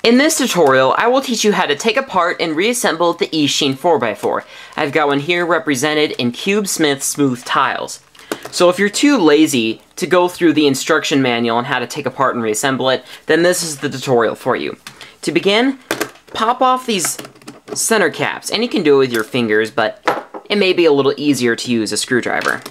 In this tutorial, I will teach you how to take apart and reassemble the Eastsheen 4x4. I've got one here represented in CubeSmith smooth tiles. So if you're too lazy to go through the instruction manual on how to take apart and reassemble it, then this is the tutorial for you. To begin, pop off these center caps, and you can do it with your fingers, but it may be a little easier to use a screwdriver.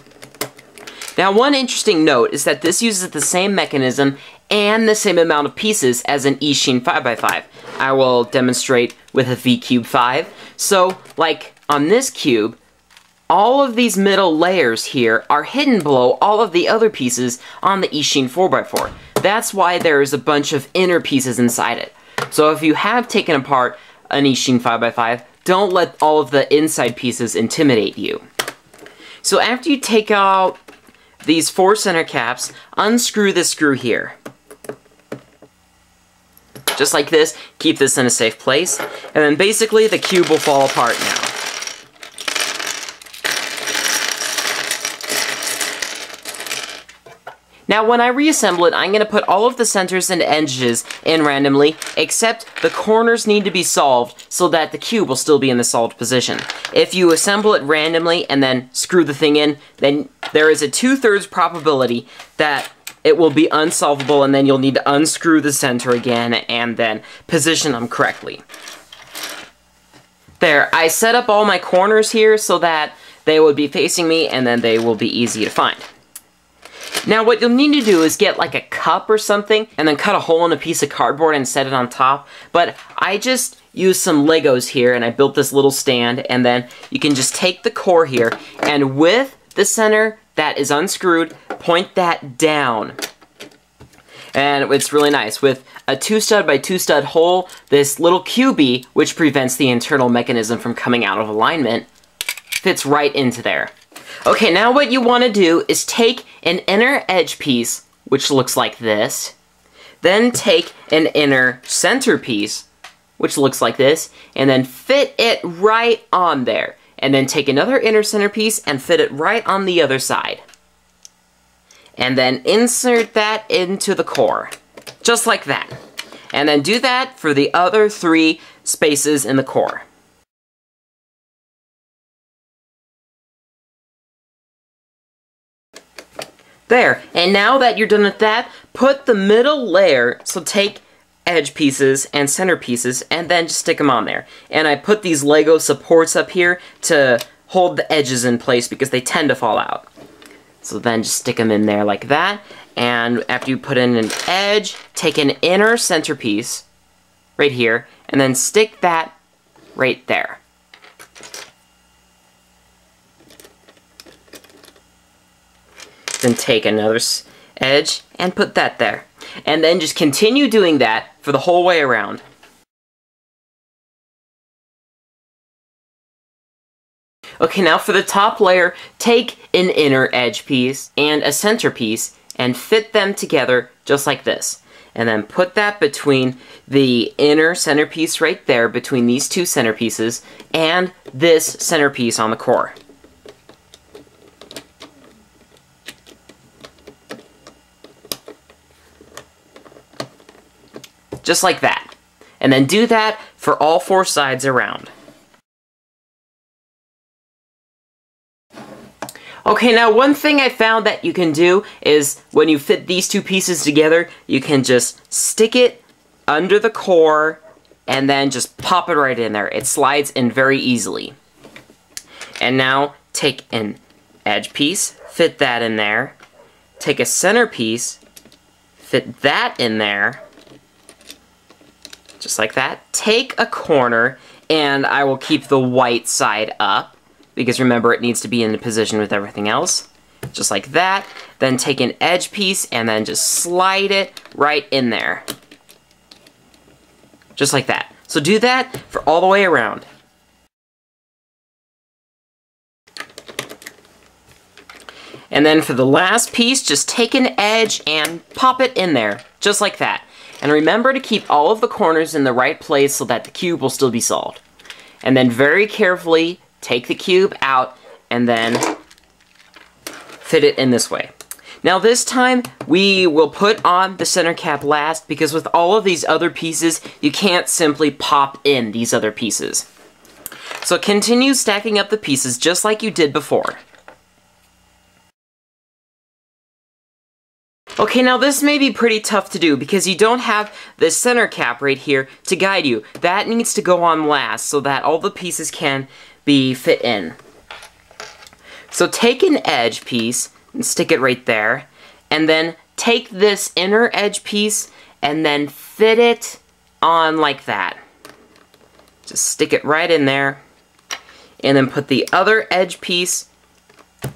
Now, one interesting note is that this uses the same mechanism and the same amount of pieces as an Eastsheen 5x5. I will demonstrate with a V-Cube 5. So, like on this cube, all of these middle layers here are hidden below all of the other pieces on the Eastsheen 4x4. That's why there is a bunch of inner pieces inside it. So if you have taken apart an Eastsheen 5x5, don't let all of the inside pieces intimidate you. So after you take out these 4 center caps, unscrew this screw here. Just like this, keep this in a safe place, and then basically the cube will fall apart now. Now when I reassemble it, I'm going to put all of the centers and edges in randomly, except the corners need to be solved so that the cube will still be in the solved position. If you assemble it randomly and then screw the thing in, then there is a 2/3 probability that it will be unsolvable, and then you'll need to unscrew the center again and then position them correctly. There, I set up all my corners here so that they would be facing me and then they will be easy to find. Now what you'll need to do is get like a cup or something and then cut a hole in a piece of cardboard and set it on top. But I just used some Legos here and I built this little stand, and then you can just take the core here and with the center that is unscrewed, point that down. And it's really nice. With a 2-stud by 2-stud hole, this little cubie, which prevents the internal mechanism from coming out of alignment, fits right into there. Okay, now what you want to do is take an inner edge piece, which looks like this, then take an inner center piece, which looks like this, and then fit it right on there. And then take another inner center piece and fit it right on the other side. And then insert that into the core. Just like that. And then do that for the other 3 spaces in the core. There, and now that you're done with that, put the middle layer, so take edge pieces and center pieces, and then just stick them on there. And I put these Lego supports up here to hold the edges in place because they tend to fall out. So then just stick them in there like that, and after you put in an edge, take an inner center piece, right here, and then stick that right there. Then take another edge and put that there. And then just continue doing that for the whole way around. Okay, now for the top layer, take an inner edge piece and a center piece and fit them together just like this. And then put that between the inner centerpiece right there, between these 2 centerpieces, and this centerpiece on the core. Just like that. And then do that for all 4 sides around. Okay, now one thing I found that you can do is when you fit these 2 pieces together, you can just stick it under the core and then just pop it right in there. It slides in very easily. And now take an edge piece, fit that in there. Take a center piece, fit that in there. Just like that. Take a corner, and I will keep the white side up, because remember it needs to be in the position with everything else. Just like that. Then take an edge piece, and then just slide it right in there. Just like that. So do that for all the way around. And then for the last piece, just take an edge and pop it in there. Just like that. And remember to keep all of the corners in the right place so that the cube will still be solved. And then very carefully take the cube out and then fit it in this way. Now this time, we will put on the center cap last, because with all of these other pieces, you can't simply pop in these other pieces. So continue stacking up the pieces just like you did before. Okay, now this may be pretty tough to do because you don't have this center cap right here to guide you. That needs to go on last so that all the pieces can be fit in. So take an edge piece and stick it right there, and then take this inner edge piece and then fit it on like that. Just stick it right in there, and then put the other edge piece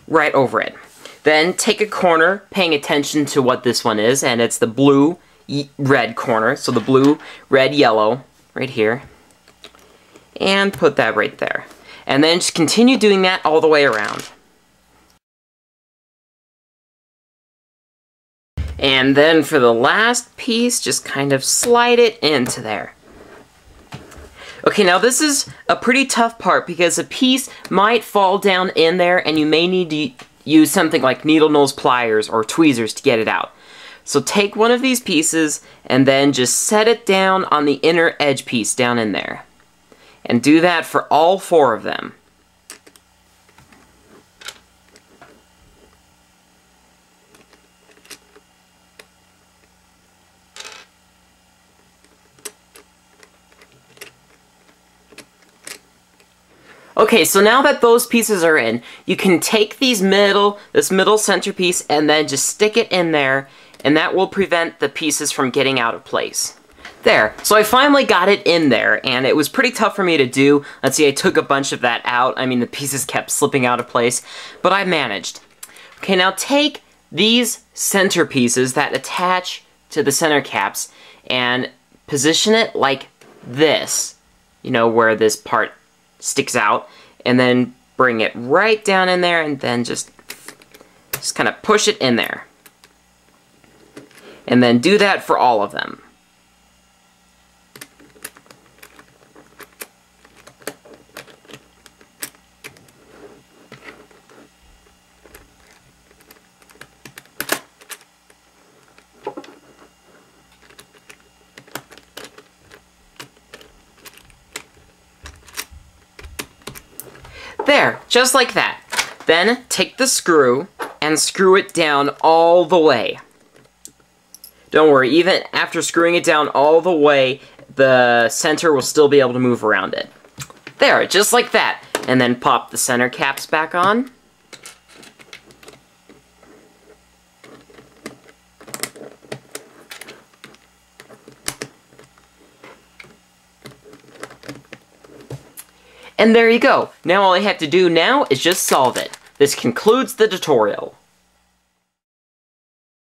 right over it. Then take a corner, paying attention to what this one is, and it's the blue-red corner, so the blue, red, yellow, right here. And put that right there. And then just continue doing that all the way around. And then for the last piece, just kind of slide it into there. Okay, now this is a pretty tough part because a piece might fall down in there and you may need to use something like needle nose pliers or tweezers to get it out. So take one of these pieces and then just set it down on the inner edge piece down in there. And do that for all 4 of them. Okay, so now that those pieces are in, you can take this middle centerpiece and then just stick it in there, and that will prevent the pieces from getting out of place. There, so I finally got it in there, and it was pretty tough for me to do. Let's see, I took a bunch of that out. I mean, the pieces kept slipping out of place, but I managed. Okay, now take these center pieces that attach to the center caps and position it like this, you know, where this part sticks out, and then bring it right down in there, and then just kind of push it in there. And then do that for all of them. There, just like that. Then take the screw and screw it down all the way. Don't worry, even after screwing it down all the way, the center will still be able to move around it. There, just like that. And then pop the center caps back on. And there you go. Now all I have to do now is just solve it. This concludes the tutorial.